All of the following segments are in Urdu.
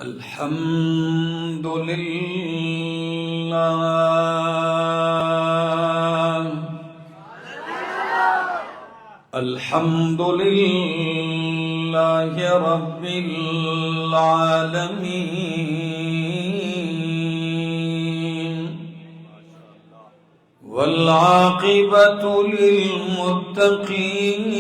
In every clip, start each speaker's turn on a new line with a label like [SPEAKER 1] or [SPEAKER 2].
[SPEAKER 1] الحمد لله الحمد لله رب العالمين والعاقبة للمتقين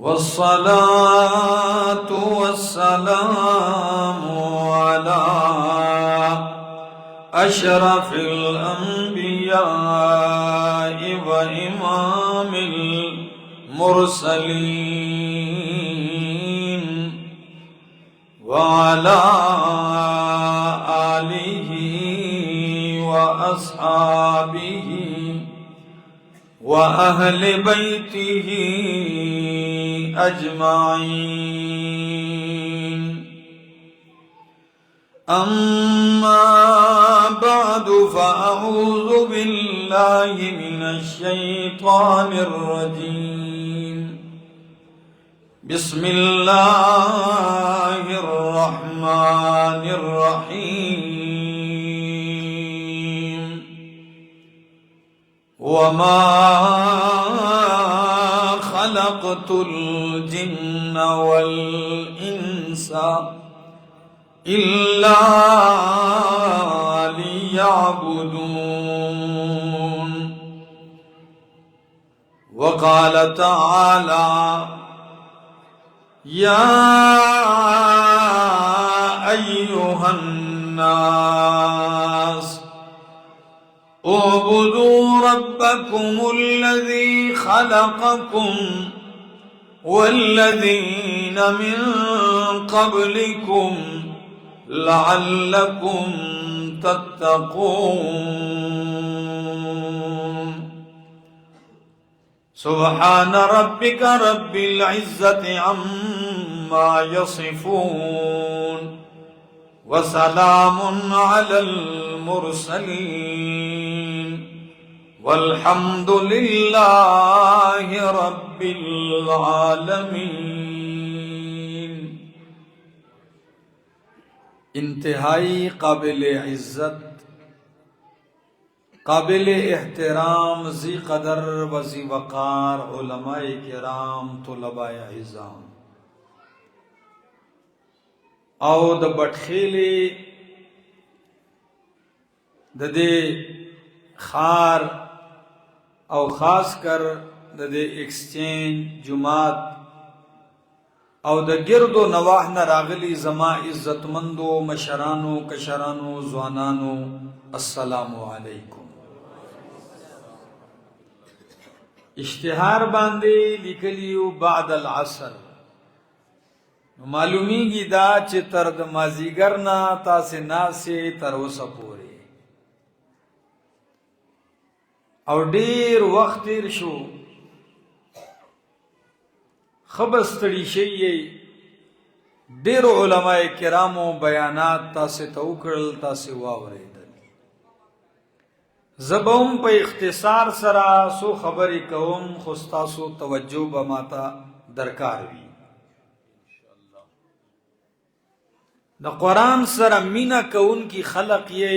[SPEAKER 1] والصلاة والسلام على أشرف الأنبياء وإمام المرسلين وعلى آله وأصحابه وأهل بيته أجمعين. أما بعد فأعوذ بالله من الشيطان الرجيم. بسم الله الرحمن الرحيم. وما خلقت الجن والإنس إلا ليعبدون. وقال تعالى: يا أيها الناس اعبدوا ربكم الذي خلقكم والذين من قبلكم لعلكم تتقون. سبحان ربك رب العزة عما يصفون وسلام على المرسلين والحمد لله رب العالمين. انتہائی قابل عزت، قابل احترام، ذی قدر و ذی وقار علماء کرام، طلباء عظام او د بټخیلې د دې خار او خاص کر د دې ایکسچینج جماعت او د ګردو نواح نه راغلي زما عزتمندو مشرانو، کشرانو، ځوانانو، السلام علیکم. اشتهار باندې لیکلیو بعد العصر، معلومیږي دا چې تر د مازیګر نه تاسې ناسې تر اوسه پورې او ډیر وخت تیر شو، ښه به ستړي شوي. ډیرو علماء کرامو بیانات تاسې ته وکړل، تاسې واورېدل. زه به هم په اختصار سره څو خبرې کوم، خو ستاسو توجه به ماته درکار وي. د قرآن سره مینه کوونکي خلق یې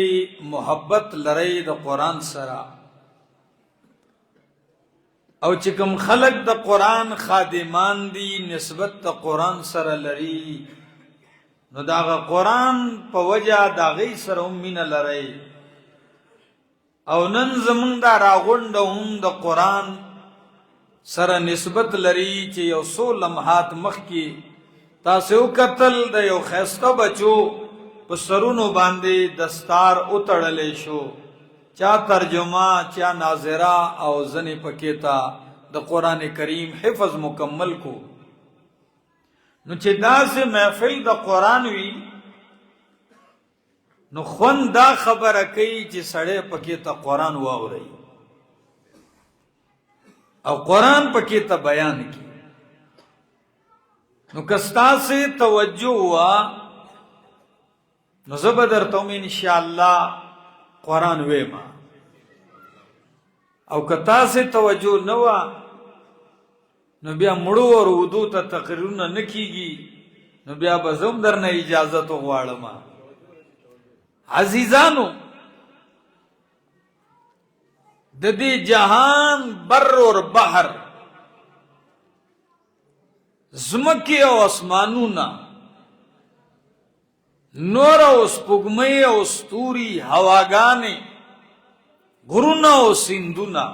[SPEAKER 1] محبت لرئ د قرآن سره، او چې کوم خلق د قرآن خادمان دي نسبت د قرآن سره لري، نو داغه قرآن په وجه داغی سره هم مینه لرئ. او نن زمونږ دا راغونډه هم د قرآن سره نسبت لري چې یو څو لمحات مخکې تاسو وکتل د یو ښایسته بچو په سرونو باندې دستار وتړلی شو، چا ترجمه، چا ناظره او ځنې پکې ته د قرآن کریم حفظ مکمل کو. نو چې داسې محفل د قرآن وي نو خوند دا خبره کوي چې سړی پکې ته قرآن واوري او قرآن پکې ته بیان کی. نو کستا سے توجہ ہوا نو زبا درتوم انشاءاللہ قرآن ویما، او کتا سے توجہ نوا نو بیا مړو اور ودو ته تقریرونه نه کیږي، نو بیا به زم درنه اجازت غواړم. عزیزانو، د دې جهان بر اور بحر، زمکه او اسمانونه، نور او سپوږمۍ او ستوري، هواګانې، غرونه او سیندونه،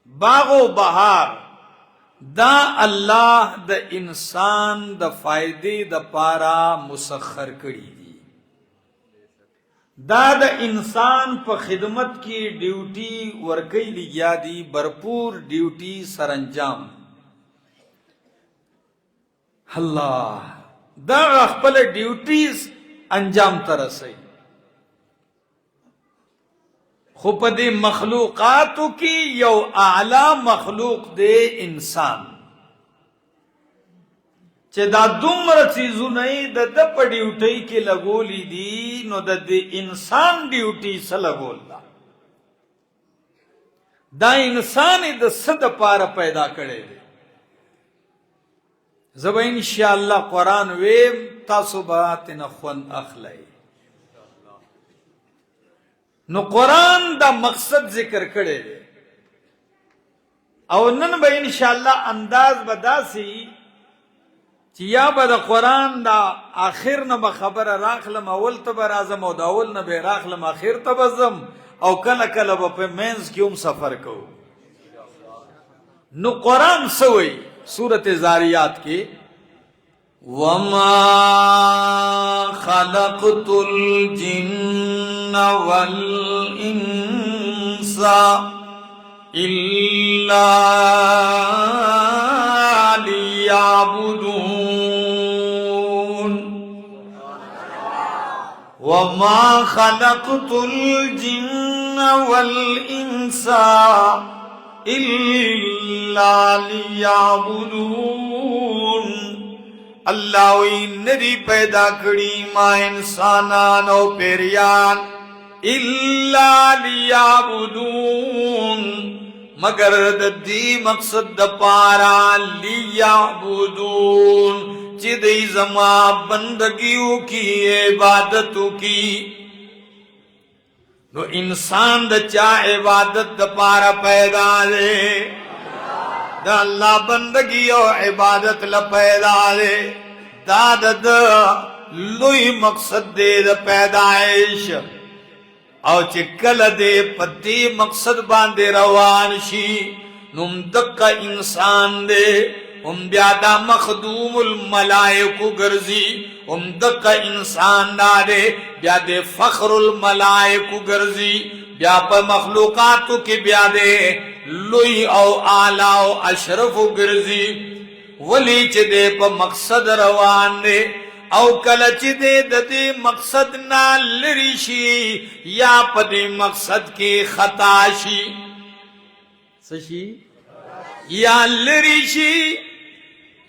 [SPEAKER 1] باغ او بهار، دا الله د انسان د فائدې د پاره مسخر کړي دي. دا د انسان په خدمت کې ډیوټي ورکړي لګیا دي، برپور ډیوټي سرانجام. الله دا خپل ډیوټیز انجام ته رسوي. خو په دې مخلوقاتو کې یو اعلی مخلوق دی انسان، چې دا دومره څیزونه د ده په ډیوټۍ کې لګولي دي، نو د دې انسان ډیوټي څه لګول ده؟ دا انسان د څه دپاره پیدا کړی دی؟ زه به انشاءالله قرآن ویم، تاسو به ترنه خوند اخلئ. نو قرآن دا مقصد ذکر کړی دی، او نن به انشاءالله انداز به داسي چې یا به د قرآن دا آخر نه به خبره راخلم، اول ته به راځم، او د اول نه به راخلم آخر ته به ځم، او کله کله به په منځ کې هم سفر کوو. نو قرآن څه وایي سورت زاریات کې؟ وَمَا خَلَقْتُ الْجِنَّ وَالْإِنسَ إِلَّا لِيَعْبُدُونَ. وَمَا خَلَقْتُ الْجِنَّ وَالْإِنسَ إِلَّا لِيَعْبُدُونَ. اللہ وی ندی پیدا کری ما انسانان او پیریان الا لیعبدون، مگر دی مقصد د پارا لیعبدون، چی دی زما بندگیوں کی عبادتوں کی. نو انسان د چا عبادت د پارا پیدا دے؟ دا اللہ بندگی او عبادت لپیدا دے. دا دا لوی مقصد دے دا پیدائش، او چکل دے پتی مقصد باندے روان شی، نم دقا انسان دے. ام بیادا مخدوم الملائکو گرزی، ام دقا انسان دے بیادے فخر الملائکو گرزی. بیا پا مخلوقاتو کی بیادے لوی او آلہ او اشرف گرزی. ولی چی دے پا مقصد روان دے، او کل چی دے دے مقصد نا لریشی، یا پا دے مقصد کی خطاشی سشی، یا لریشی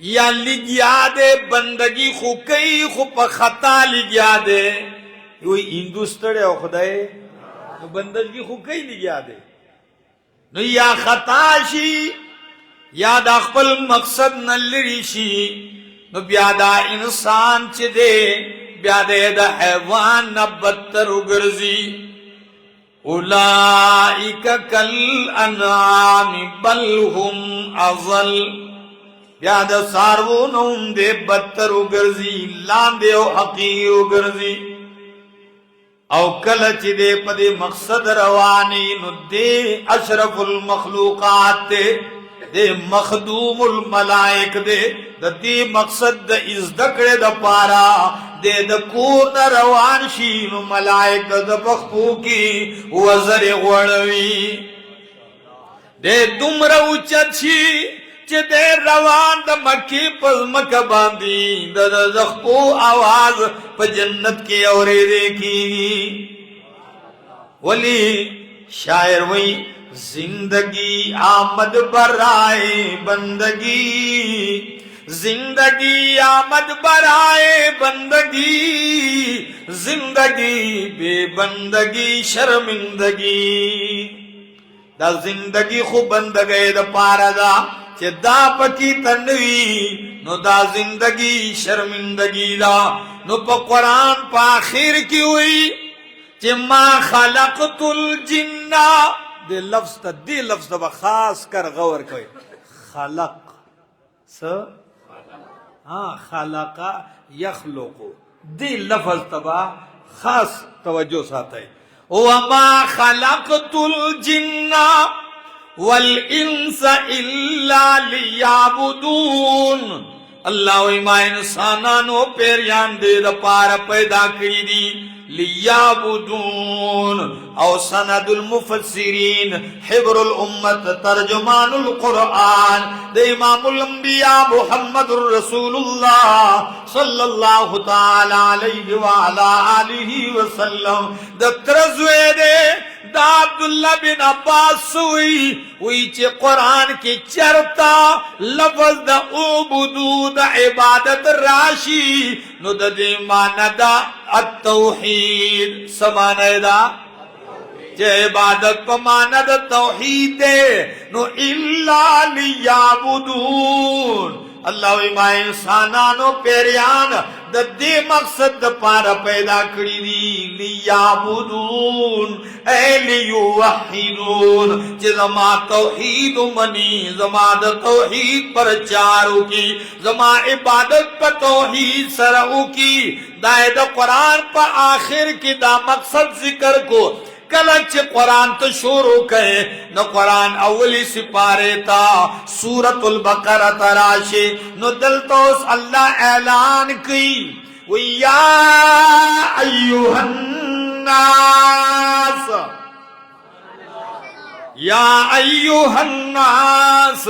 [SPEAKER 1] یا لگیا دے. بندگی خو کئی خو پا خطا لگیا دے. یوی اندوستڑے او خدای نو بندگی خو کئی لگیا دے، نو یا خطا شی یا دا خپل مقصد نلری شی. نو بیادا انسان چی دے بیادے دا حیوان نبتر اگرزی. اولائک کل انعام بل هم اضل. بیادا سارونوں دے بدتر اگرزی، لاندے او حقیر اگرزی. او کلچ دے پدے مقصد روانی، نو دے اشرف المخلوقات دے، دے مخدوم الملائک دے. دے مقصد دا ازدکڑے دا پارا دے دا کون روان شی، نو ملائک دا بخپو کی وزر غوڑوی. دے دمر اوچت شی چے دے روان دا مکی پز مکہ باندی، دا زخپو آواز پا جنت کی اوری دیکھی. ولی شاعر وی زندگی آمد برائے بندگی، زندگی آمد برائے بندگی، زندگی بے بندگی شرمندگی. دا زندگی خو بندگی دا پارا دا، چې دا پکې تنوي نو دا زندگی شرمندگی دا. نو په قرآن په آخر کې وی چې ما خلقت الجن، دې لفظ ته به خاص کر غور کوي. خلق خلق یخلق، دې لفظ ته خاص توجه ساتي. وما خلقت الجن والانس الا ليعبدون. اللہ وی ما انسانانو پیریان دے دا پارا پیدا کری دی لیعبدون. او سند المفسرین حبر الامت ترجمان القرآن دا امام الانبیاء محمد رسول اللہ صلی اللہ تعالی علیہ وعلا آلہ وسلم دا ترزوے دے دا عبداللہ بن عباس وی چے قرآن کی چرتا لفظ دا عبدو دا عبادت راشی نو دا دی مانا دا التوحید. سمانا دا چے عبادت پا مانا دا توحید دے نو اللہ لیعبدون. اللہ وی ما انسانانو پیریان دا دے مقصد دا پارا پیدا کری دی لیعبدون اے لیوحیدون. چی زما توحید منی، زما دا توحید پر چارو کی، زما عبادت پر توحید سرعو کی. دائے دا قرآن پر آخر کی دا مقصد ذکر کو کلچ قرآن تو شروع کہے نو قرآن اولی سپارے تا سورة البقرہ تراشے نو دلتوس اللہ اعلان کی وَيَا أَيُّهَا النَّاسِ یا ایوہ الناس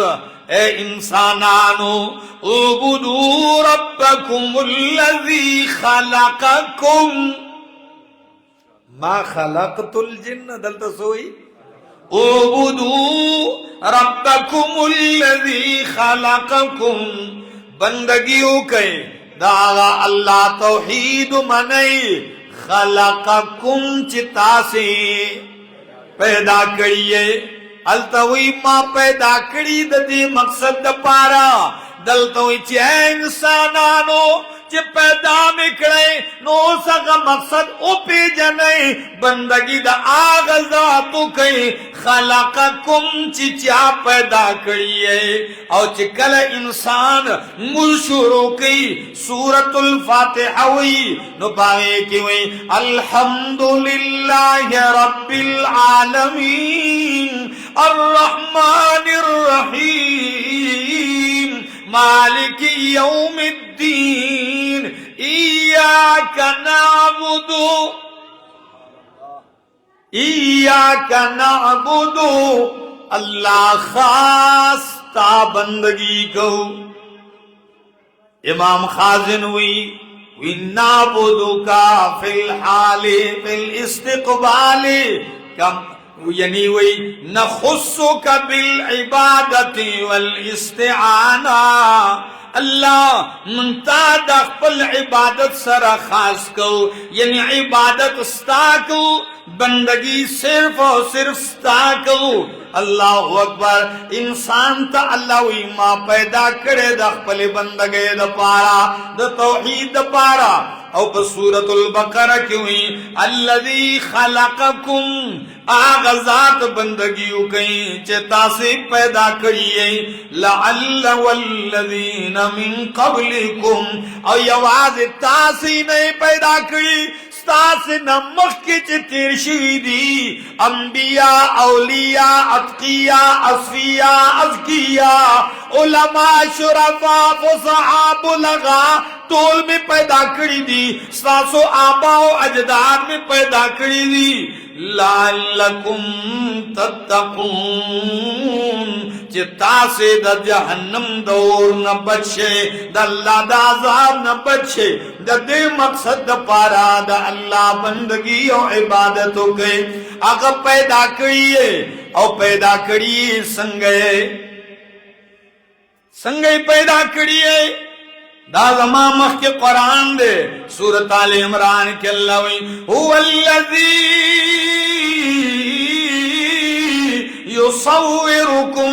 [SPEAKER 1] اے انسانانو اعبدو ربکم الذی خلقکم. ما خلقت الجن دلتا سوئی اعبدو ربکم الذی خلقکم. بندگیوں کہے داغا اللہ توحید منئی خلقکم چتا سے پیدا کریے. التوی ما پیدا کری دی مقصد دا پارا دلتوی چی اے انسانانو چی پیدا مکڑے نو سگا مقصد او پی جنے بندگی دا آغازاتو کئی خلقکم چی چا پیدا کریے. او چی کل انسان مل شروع کی سورة الفاتحہ ہوئی نو باوے کی ہوئی الحمدللہ رب العالمین الرحمن الرحیم مالک یوم الدین ایاک نعبد. اللہ خاص تا بندگی کو. امام خازن ہوئی نعبدکا فی الحال فی الاستقبال کم یعنی وی نخصک بالعبادت والاستعانہ. اللہ منتا دا خپل عبادت سرا خاص کو یعنی عبادت ستا کو بندگی صرف اور صرف ستا کو. اللہ اکبر. انسان تا اللہ وی ما پیدا کرے دا خپل بندگی دا پارا دا توحید دا پارا. او پا سورة البقرہ کیوئی الذی خلقکم آغازات بندگیو کئی چیتا سے پیدا کریے لعل والذین من قبلکم او یواز تاسی نہیں پیدا کری ستاس نمخ کی چتیر شویدی انبیاء اولیاء اتقیاء اصفیاء ازکیاء علماء شرفاء فصحاء بلغاء طول میں پیدا کری دی ساسو آبا و اجداد میں پیدا کری دی لعلکم تتقون چتا سے دا جہنم دور نہ بچے دا اللہ دا عذاب نہ بچے دا دے مقصد دا پارا دا اللہ بندگی و عبادتو کے اگر پیدا کریے او پیدا کریے سنگے پیدا کریے دا زمان مخ کے قرآن دے سورة آل عمران کے اللہ وی هو الذی يصوركم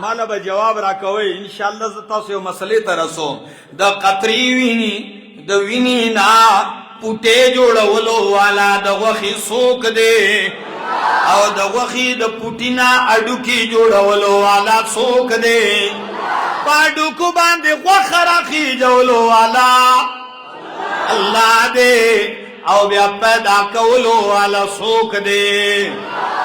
[SPEAKER 1] مالا به جواب را کوي ان شاء الله. ز تاسو یو مسلې ته رسوم. د قطري ویني د ویني نا پټې جوړولو والا د غوخي څوک دی او د غوخي د پټینا اډوکی جوړولو والا څوک دی؟ پاډوکو باندې غوخه راخي جوړولو والا الله دی او بیا پیدا کولو والا څوک دی؟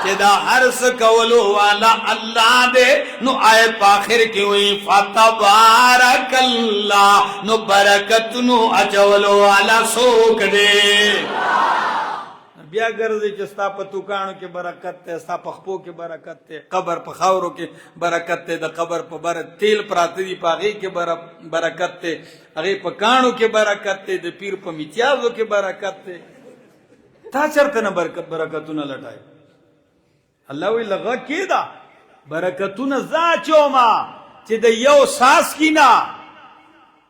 [SPEAKER 1] چې دا هر څه کولو والا الله دی. نو آیت په آخر کې وایي فتبارک الله، نو برکتونو اچولو والا څوک دی؟ بیا ګرځي چې ستا په توکانو کې برکت ته، ستا په خپو کې برکت ته، قبر په خاورو کې برکت ته، د قبر په بر تیل پراته دي په هغې کې برکت ته، هغې په کاڼو کې برکت ته، د پیر په میتیازو کې برکت ته. تا چرته نه برکتونه لټای؟ الله وی لغه کې دا برکتونه زه اچوما چې د یو ساس کې نه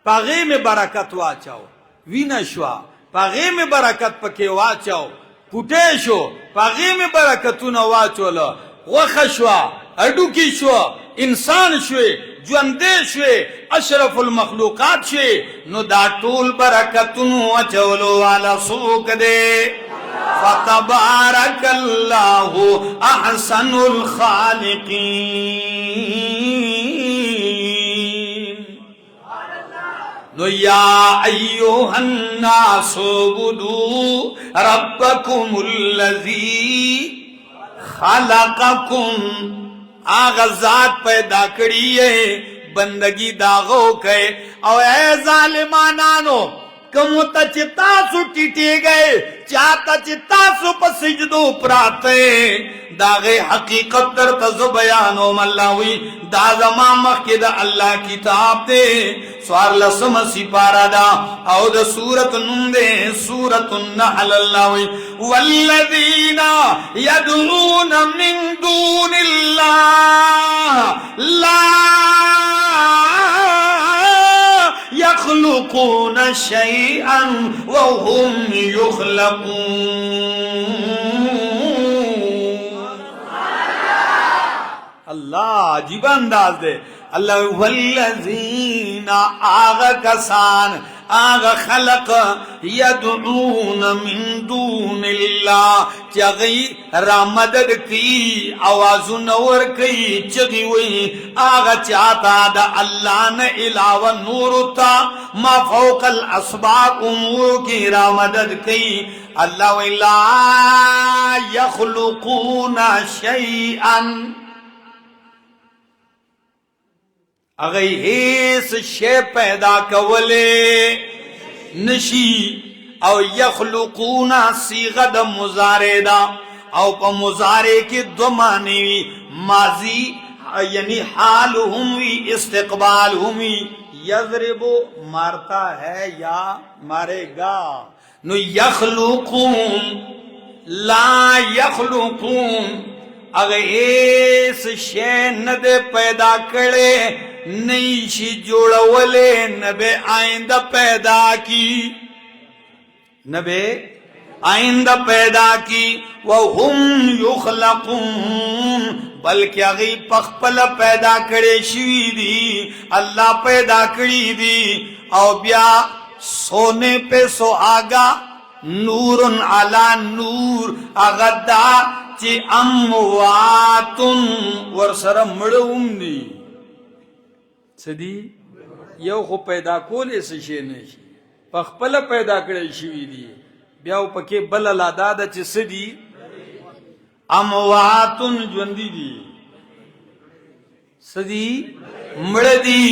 [SPEAKER 1] په هغې مې برکت واچو، وینه شوه په هغې مې برکت پکې واچو، پوټې شو پاغې مې برکتونه واچوله، غوښه شوه، هډوکي شوه، انسان شوې، ژوندی شوې، اشرف المخلوقات شوې. نو دا ټول برکتونو اچولو والا څوک دی؟ فتبارک الله احسن الخالقین. نو یا ایوہ الناس اعبدوا ربکم الذی خلقکم، آغا ذات پیدا کری ہے بندگی داغو کئے. او اے ظالمانانو کمو تا چی تاسو ٹیٹے گئے، چاہتا چی تاسو پا سجدو پراتے داغے حقیقت در تزو بیانوم. اللہ ہوئی دا زمان مخی دا اللہ کتاب دے سوار لسم سپارا دا او دا سورت نم دے سورت النحل. اللہ ہوئی والذین یدعون من دون اللہ لا يخلقون شيئا وهم يخلقون. اللہ عجیب انداز دے. اللہ والذین آغا کسان آغا خلق یدعون من دون اللہ چغی را مدد کی آوازو نور کی چغی وی آغا چاہتا دا اللہ نے علاوہ نورتا ما فوق الاسباب امور کی را مدد کی. اللہ وی لا یخلقون شیئا، اگئی ہیس شے پیدا کولے نشی. او یخلقونا صیغہ دا مضارع دا او پا مضارع کی دو معنی وی، ماضی یعنی حال ہوئی استقبال ہوئی. یضربو مارتا ہے یا مارے گا. نو یخلقون لا یخلقون، اگر ایس شے ندے پیدا کرے نئی شی جوڑولے نبے آئندہ پیدا کی، نبے آئندہ پیدا کی. وَهُمْ يُخْلَقُونَ، بلکہ اگئی پخپل پیدا کرے شوی دی، اللہ پیدا کری دی. او بیا سونے پہ سہاگا نور علی نور، اغدا چی امواتن ورسر مڑوم دی. سدی یو خو پیدا کولے سشے نشی، پخپل پیدا کرے شوی دی. بیاو پکے بل لادادا چی سدی امواتن جوندی دی، سدی مڑ دی.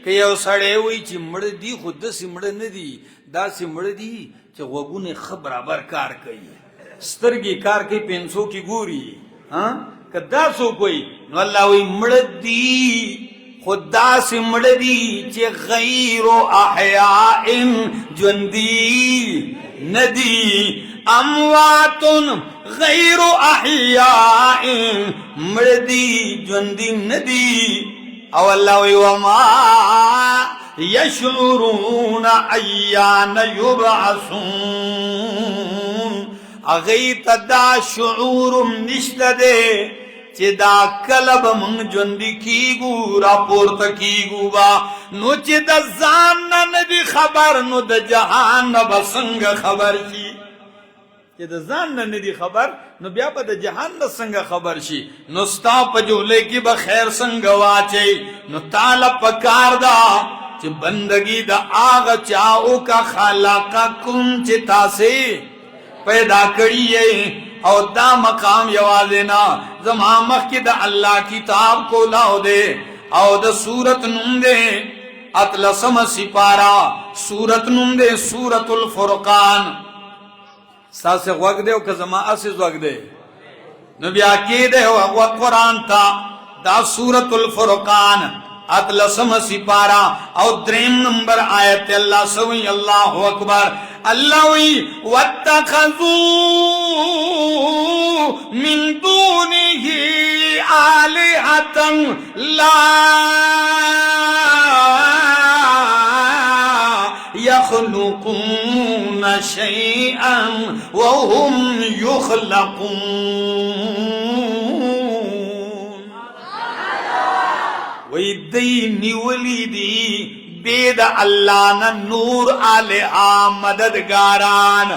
[SPEAKER 1] کہ یو سڑے ہوئی چی مڑ دی خود سی مڑ ندی، دا سی مڑ دی چی غوگونے خبرابر کار کئی، سترگی کار کئی پینسو کی گوری. کہ دا سو کوئی نو اللہ ہوئی مڑ دی خدا سے مڑ دی چی غیر احیاء جوندی ندی. امواتن غیر احیاء مڑ دی جوندی ندی. او اللہ وی وما یشعرون ایان یبعثون، اغیت دا شعورم نشت دے چې دا کلب من ژوندي کیږو را پورته کیږو با نو چې د ځان نه دی خبر نو د جهان نه به څنګه خبر شي چې د ځان نه دی خبر نو بیا به د جهان نه څنګه خبر شي نو ستا په جولې کې به خیر څنګه واچي نو تعالی پکار دا چې بندگی د آغا چاو کا خالقکم چې تاسې پیدا کړی او دا مقام یوازینا زما مخ کې د الله کتاب کو لاو دے او د سورت نوم دے اطلسم سپارا سورت نوم دے سورت الفرقان ساسے غوگ دے او که زما اسی زوگ دے نو بیا کی دے او قرآن تا دا سورت الفرقان اطلسم سپارا او دریم نمبر آیت اللہ سوئی اللہ اکبر اللہ وی واتخذو من دونه آلہتا لا يخلقون شيئا وهم يخلقون وی دی نیولی دی بید اللہ نا نور آلہا مددگاران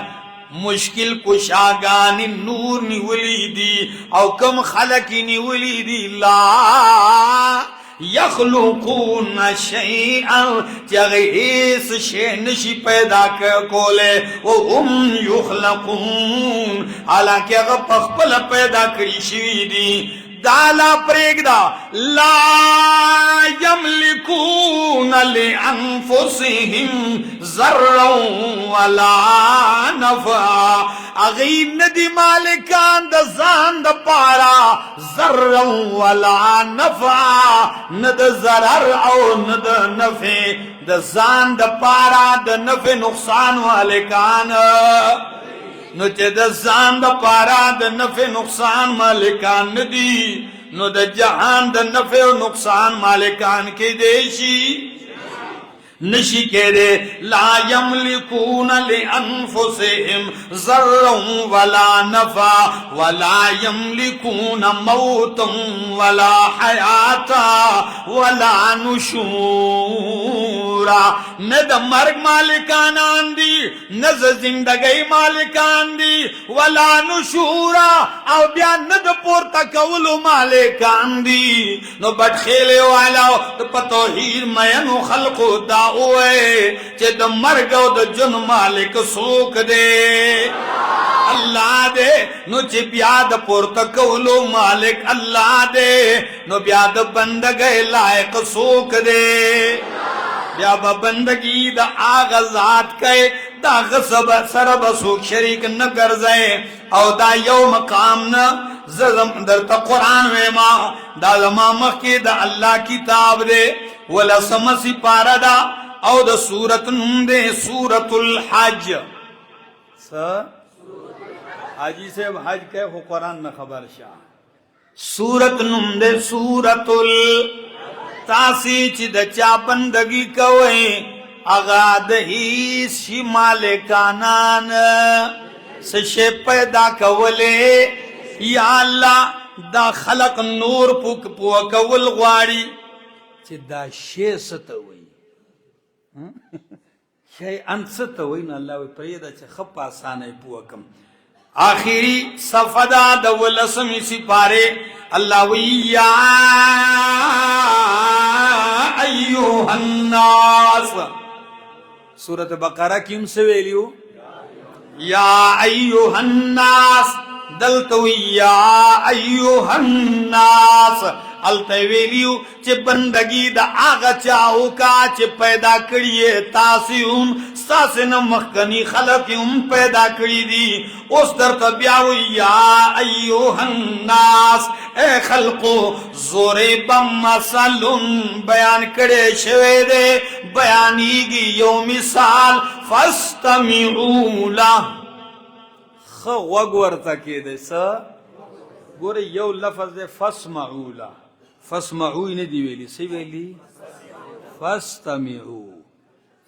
[SPEAKER 1] مشکل کشاگانی نور نیولی دی او کم خلقی نیولی دی لا یخلقون شیئا چغیس شیء نشی پیدا کولے وهم یخلقون حالانکہ اگر پخپل پیدا کری شوی دی دالا پریگدا لا یملکون لانفسهم ضرا ولا نفعا اغیب ندی مالکان دا زان دا پارا ضرا ولا نفعا ند ضرر او ند نفع دا زان دا پارا دا نفع نقصان مالکان نو چې د ځان د پارا د نفع نقصان مالکان ندی نو د جهان د نفع و نقصان مالکان کې دیشی نشی کے دے لا یملکون لانفسهم ضرا ولا نفع ولا یملکون موتا ولا حیاتا ولا نشورا ند مرگ مالکانان دی نز زندگی مالکان دی ولا نشورا او بیا ند پورتا کولو مالکان دی نو بٹ خیلے والا پتوحیر مینو خلقو دا اوے چے دا مرگ و دا جن مالک سوک دے اللہ دے نو چے بیاد پورتا کولو مالک اللہ دے نو بیاد بندگی لائق سوک دے بیا با بندگی دا آغا ذات کئے دا غصب سرب سوک شریک نگر زائے او دا یو مقام نا زم در تا قرآن ویما دا زمان مخی دا اللہ کتاب دے ولا سمسی پارا دا او دا سورت نم دے سورت الحج حاجی سے حج کہے ہو قرآن میں خبر شاہ سورت نم دے سورت تاسی چی دا چا بندگی کوئے اغاد ہی شی مالکانان سشے پیدا کولے یا اللہ دا خلق نور پوکول غواری چی دا شے ستوئی شے انستوئی نا اللہ وی پریدہ چی خب آسانے پوکم آخری صفدہ دولسمی سپارے اللہ وی یا ایوہ الناس سورت بقرہ کیم سے ویلیو یا ایوہ الناس دلتوی یا ایوہ الناس التویلیو چے بندگی دا آغا چاہو کا چے پیدا کریے تاسیون ساسن مخکنی خلقیون پیدا کری دی اس در تبیاو یا ایوہ الناس اے خلقو ضرب مثل بیان کرے شوے دے بیانی گی یو مثال فاستمعوا لہ خو وگورتا کی دے سا گورے یو لفظ دے فاسمعوا لہ فاسمعوا ندی ویلی سی ویلی فاستمعوا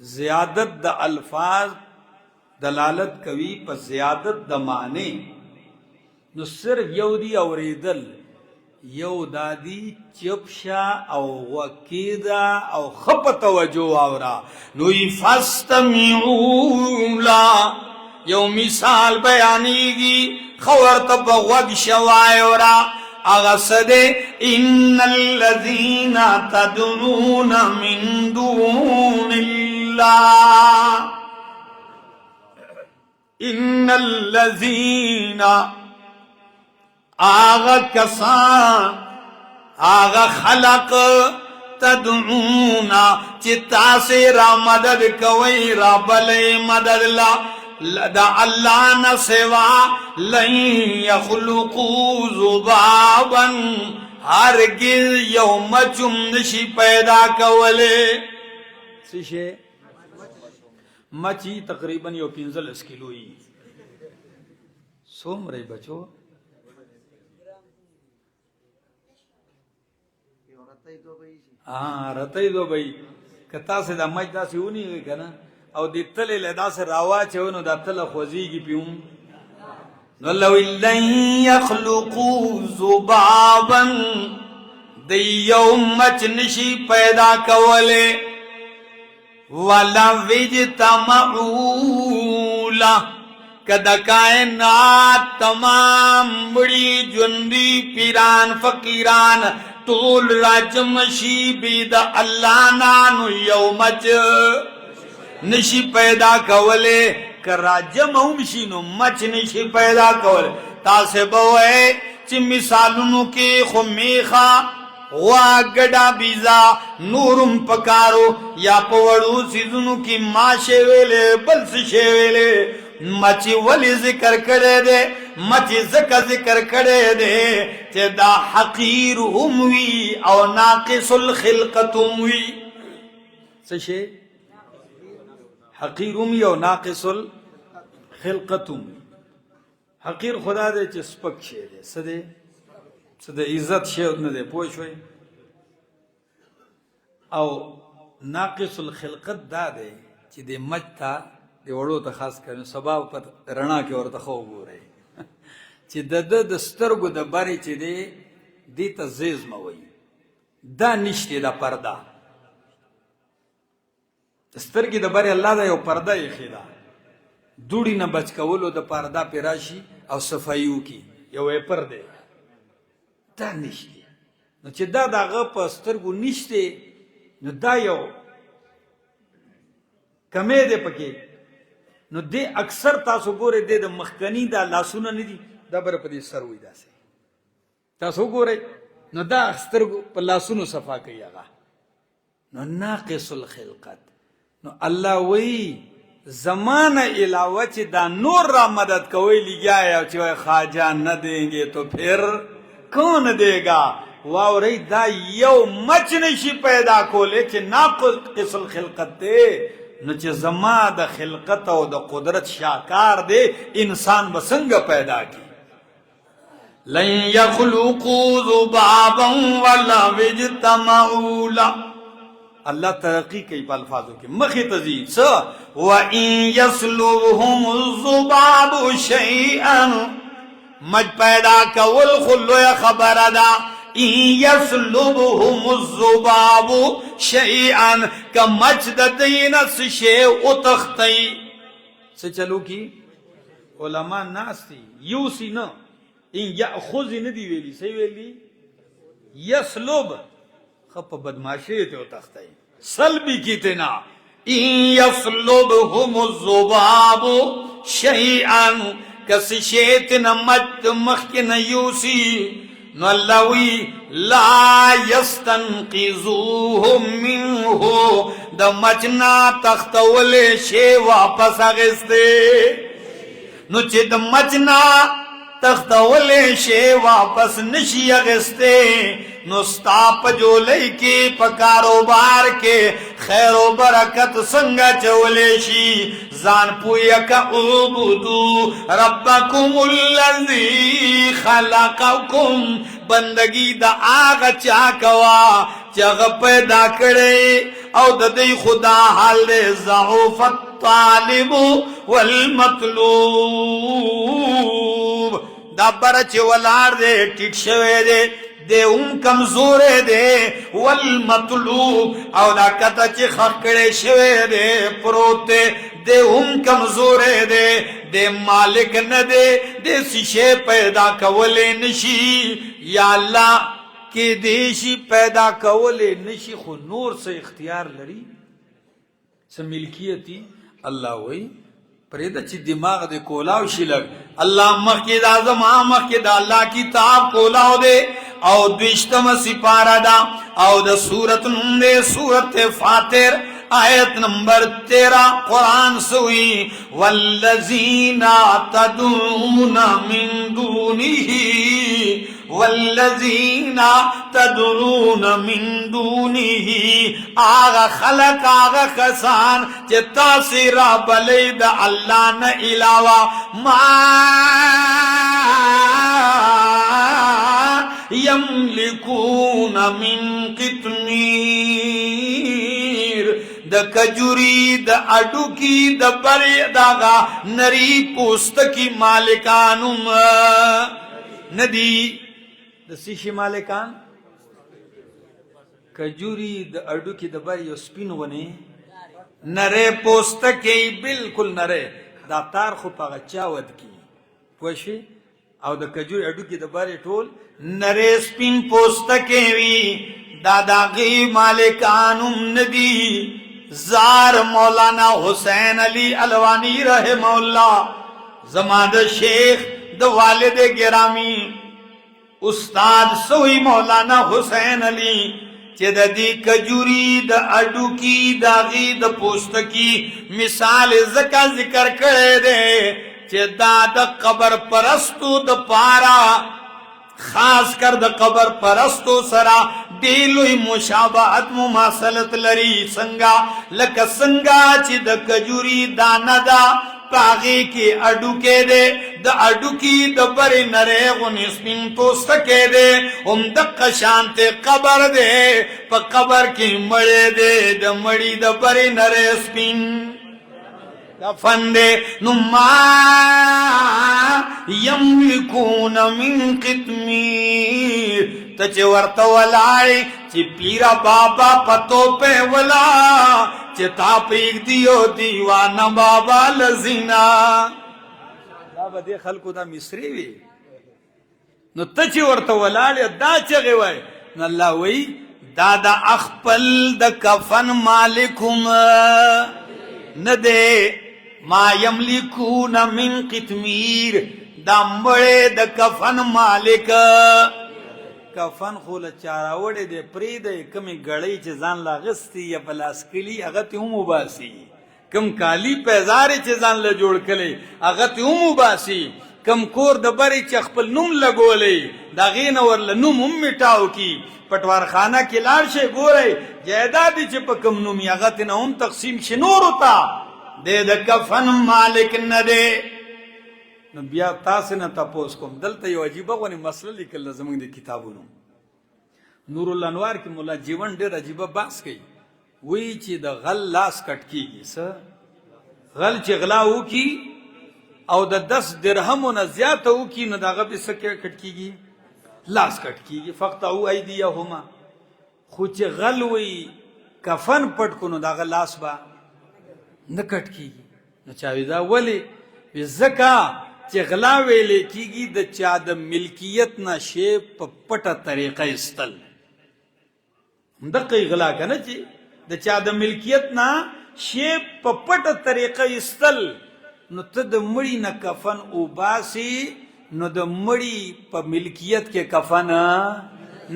[SPEAKER 1] زیادت دا الفاظ دلالت کوي په زیادت د معنی نو صرف یو دی اوریدل یو دادی چپشا او وکیدا او خپ توجه آورا نوی فاستمیعوا لا یو مثال بیانیگی خورت بغوگ شوائی ورا اغسد ان الذین تدعون من دون اللہ ان الذین آغا کسان آغا خلق تدعونا چتا سے را مدد کوئی را بلے مدد دا اللہ نہ سوا لن یخلقو ذبابا ہرگز یوم چم نشی پیدا کولے سشے مچی تقریباً یو 15 کلوئی سوم رہی بچو ہاں رتئی دو بھئی کتا سے دا مچ دا سی ہونی گئی کنا او دی تلی لدا سے راوا چونو دا تل خوزیگی پیون نولو لن یخلقو ذبابا دی یوم مچ نشی پیدا کولے وَلَوْ اجْتَمَعُوا لَهُ کدا کائنات تمام بڑی جندی پیران فقیران طول راجم شی دا اللہ نانو یومچ نشی پیدا کولے کر راجم ہمشی نو مچ نشی پیدا کولے تاسے بوئے چی مثالونو کی خمیخا وا گڑا بیزا نورم پکارو یا پوڑو سیزنو کی ماشے ویلے بلس شے ویلے مچی ولی ذکر کرے دے مچی ذکر کرے دے تے دا حقیر اموی او ناقص الخلقت اموی سشے حقیر امی او ناقص الخلقت اموی حقیر خدا دے چی سپک شے دے سدے عزت شیعت نہ دے پوچھوئے او ناقص الخلقت دا دے چی دے مجتا دے وڑو تا خاص کرنے سباب پر رنا کے اور تخو گو رہے چی دا دسترگو دا باری چی دے دیتا زیز موئی دا نشتی دا پردہ دسترگی دا باری اللہ دا یو پردہ یخی دا دوڑی نا بچ کولو دا پردہ پی راشی او صفائیو کی یو اے پردے دا نشتی نو چی دا غپ سترگو نشتی نو دا یو کمی دے پکے نو دے اکثر تاسو گورے دے دا مخکنی دا لاسونا ندی دا بر پا دے سر ہوئی دا سے تاسو گورے نو دا سترگو پا لاسونو صفا کئی آگا نو ناقص الخلقت نو اللہ وی زمان علاوہ چی دا نور را مدد کوئی لگیا ہے چی وی خواجہ نہ دیں گے تو پھر کون دے گا واو رئی دا یو مچ نشی پیدا کولے چی ناقص الخلقت دے نو چی زمان دا خلقت و دا قدرت شاکار دے انسان بسنگ پیدا کی لن یخلقو ذبابا ولا اجتمعوا له اللہ ترقی کئی پا الفاظوں کی مخی تزید سا وَإِن يَسْلُبْهُمُ الذُّبَابُ شَيْئًا مج پیدا کول خلو یا خبر دا إِن يَسْلُبْهُمُ الذُّبَابُ شَيْئًا کا مج دینس شے اتختی سے چلو کی علماء ناس تھی یو سی نا ان یأخذ ندی ویلی سی ویلی یسلب خب بدماشی تے اتختی سلبی کی تینا ان یسلبهم الذباب شیئا کسی شیطن مد مخکن یوسی نو اللہوی لا یستنقذوهم منہو دا مچنا تختولے شے واپس آگستے نو چی دا مچنا تختولے شے واپس نشی آگستے نو ستاپ جو لئی کی پکاروبار کے خیر و برکت سنگا چولے شی زان پویا کا عبدو ربکم اللذی خلقکم بندگی دا آغا چاکوا چاگ پیدا کرے او دا دی خدا حال دے ضعف الطالب والمطلوب دا برچ والار دے ٹک شوے دے دے کمزور دے والمطلوب او دا کتا چی خکڑے شوے دے پروتے دے کمزور دے مالک نہ دے سشے پیدا کولے نشی یا اللہ کہ دیشی پیدا کولے نشی خو نور سے اختیار لڑی سے ملکیتی اللہ وی پریدہ چی دماغ دے کولاو شلگ اللہ مخید آزم مخید اللہ کتاب کولاو دے او دوشتم سپارہ دا او دا سورت نم دے سورت فاتر آیت نمبر 13 قرآن سوئی والذین تدعون من دونہی والذین تدعون من دونہی آغا خلق آغا کسان چے تاثیر بلید اللہ نا علاوہ ما یملکون من قطمیر دا کجوری دا اڈو کی دا بری داغا نری پوست کی مالکانم ندی دا سیشی مالکان کجوری دا اڈو کی دا بری سپین ونی نرے پوست کی بالکل نرے دا تار خو پاگا چاود کی پوشی او دا کجوری اڈو کی دا بری ٹول نرے سپین پوست کی وی داداغی مالکانم ندی زار مولانا حسین علی الوانی رحمہ اللہ زمان دا شیخ دا والد گرامی استاد سوئی مولانا حسین علی چہ دا دی کجوری دا اڈو کی دا غی دا پوست کی مثال زکا ذکر کرے دے چہ دا قبر پرستو دا پارا خاص کر دا قبر پرستو سرا دیلوی مشابہت مماثلت لری سنگا لکا سنگا چی دا کجوری دانا دا پاغی کی اڈو کے دے دا اڈو کی دا بری نرے غنی سپین پوست کے دے دق شانت قبر دے پا قبر کی مڑے دے دا مڑی دا بری نرے سپین کفن دے نما یملکون من قطمیر تچے ورطا ولائی چی پیرا بابا پتو پہ ولا چی تا پیک دیو دیوانا بابا لزینا بابا دے خلقو دا مصری وی نو تچے ورطا ولائی دا چگے وی نو اللہ وی دادا اخپل دا کفن مالکم ندے ما یملکون من قطمیر دا مڑے دا کفن مالک کفن خول چاراوڑے دے پریدے کمی گڑی چی زان لاغستی یا پلاسکلی اغتی امو باسی کم کالی پیزاری چی زان لجوڑ کلی اغتی امو باسی کم کور دا بری چی اخپل نم لگو لی دا غین ورل نم مٹاو کی پٹوار خانہ کی لارشے گو رہے جیدادی چی پا کم نمی اغتی نا ہم تقسیم شنور ہوتا دے دا کفن مالک نہ دے نو بیا تاسے نہ تپوس کوم دلتا یو عجیبہ غنی مسئلہ لکل زمان دے کتابو نور الانوار کی مولا جیون دیر عجیبہ باس گئی وی چی دا غل لاس کٹ کی گی سا غل چی غلاو کی او دا 10 درہمو نا زیادہ ہو کی نا دا غبی سکے کٹ کی گی لاس کٹ کی گی فقطعو ایدیہما خود چی غل وی کفن پٹ کنو دا غل لاس با نکٹ کی گی نو چاوی دا ولی زکا چی غلاوے لے کی گی دا چا دا ملکیت نا شیپ پٹا طریقہ استل دقی غلا کا نا چی دا چا دا ملکیت نا شیپ پٹا طریقہ استل نو تا دا مڑی نا کفن او باسی نو دا مڑی پا ملکیت کے کفن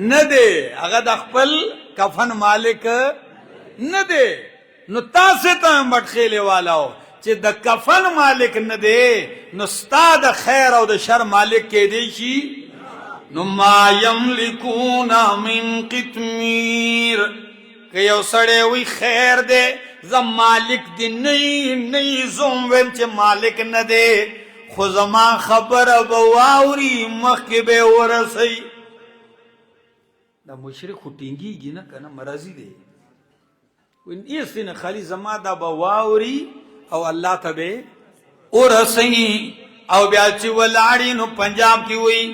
[SPEAKER 1] ندے اگر دا خپل کفن مالک ندے نو تاسے تا مٹ خیلے والا ہو چی دا کفن مالک ندے نو ستا دا خیر او دا شر مالک کے دیشی نو ما یملکون من قطمیر کہ یو سڑے ہوئی خیر دے زم مالک دی نئی زوم ویم چی مالک ندے خو زمان خبر بواوری مخبے ورسی دا مشرک خوٹینگی گی نا کنا مرازی دے اس دن خالی زما دا بواوری او اللہ تبے اور حسین او بیاچی ولاڑی نو پنجاب کی ہوئی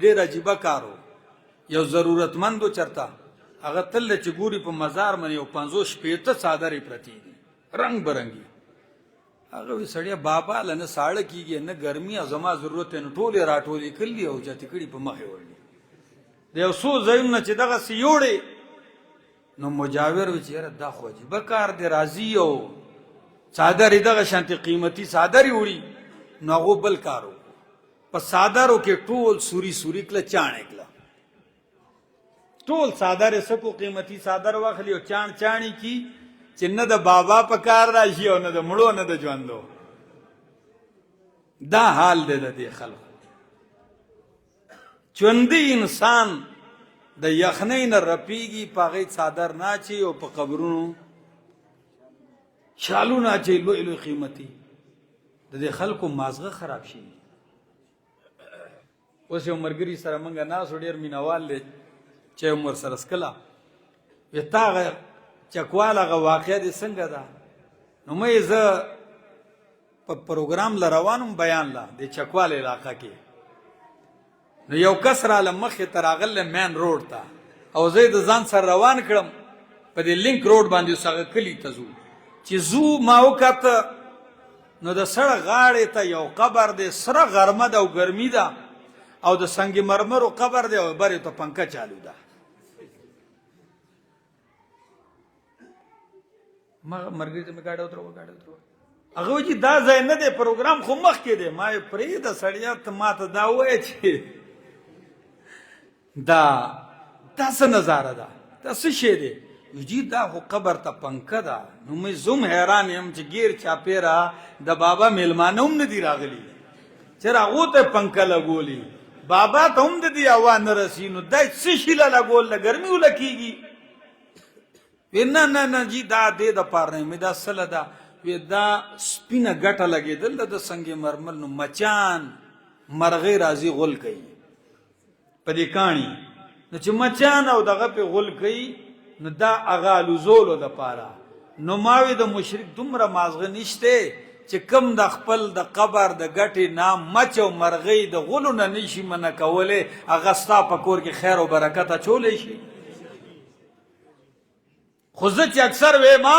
[SPEAKER 1] ډیر عجیب کارو یو ضرورتمندو چرتا هغه تل چې ګوري په مزار باندې یو 50 شپېته صادرې پرتی دي رنگ برنگي هغه وی سړیا بابا لنه ساړه کیږي نه ګرمي ازما ضرورت نه ټوله راټولې کړلی او چې تکړی په مخه وړي د یو سو زینه چې دغه سیوړې نو مجاور و چې دا خو عجیب کار دی راضی او صادرې دغه شانتي قیمتي صادرې وړي نو هغه بل کارو په صادرو کې ټول سوري سوري کله چاڼه کله ټول صادر سکو قیمتي صادر واخلي او چاڼ چاڼي کی چې نه د بابا په کار راشي او نه د مړو نه د ژوندو دا حال دی د دې خلکو ژوندي انسان د یخنۍ نه رپیږي په هغې صادر ناچي او په قبرونو شالو ناچي لوی لوی قیمتي د دې خلکو مازغه خراب شي اوس یو ملګري سره مونږ ناسو ډېر مینهوال دی چې عمر سره سکله وی تا هغه چکوال هغه واقعه دې څنګه ده نو مې زه په پروګرام له روانم بیان له د چکوال علاقه کې نو یو کس راله مخې ته راغلی مین روډ ته او زه یې د ځان سره روان کړم په دې لینک روډ باندې اوس هغه کلي ته ځو چې ځو ما وکته نو د سړک غاړې ته یو قبر دی سره غرمه ده او ګرمي ده او د سنگ مرمرو قبر دی او بری ته پنکه چالو ده ما مرګري ته گاډه وترو هغه وی دا ځای نه دی پروګرام خو مخ کې دی ما پرې د سړیا ته ماته دا وای چې دا څه نظاره ده دا څه شی دی وی دا خو قبر ته پنکه ده نو مې زوم حیران یم چې غیر چاپیرا د بابا میلمانه هم نه دی راغلی چې هغه ته پنکه لګولی بابا ته هم د دې هوا نه رسي نو دا څه شي له لګول نه ګرمي ولکېږي وی نه نه نه جی دا دې د پاره نه مې دا سله ده وی دا سپینه ګټه لګېدل د سنگ مرمر نو مچان مرغې راځي غول کوي په دې کاڼي نو چې مچان او دغه په غول کوي نو دا هغه الوزولو د پاره نو ماوی د مشرک دومره مازغه نشته چې کم د خپل د قبر د ګټې نام مچ او مرغۍ د غلو نه نشي منع کولی هغه ستا په کور کې خیر او برکت اچولی شي خو زه چې اکثر ویما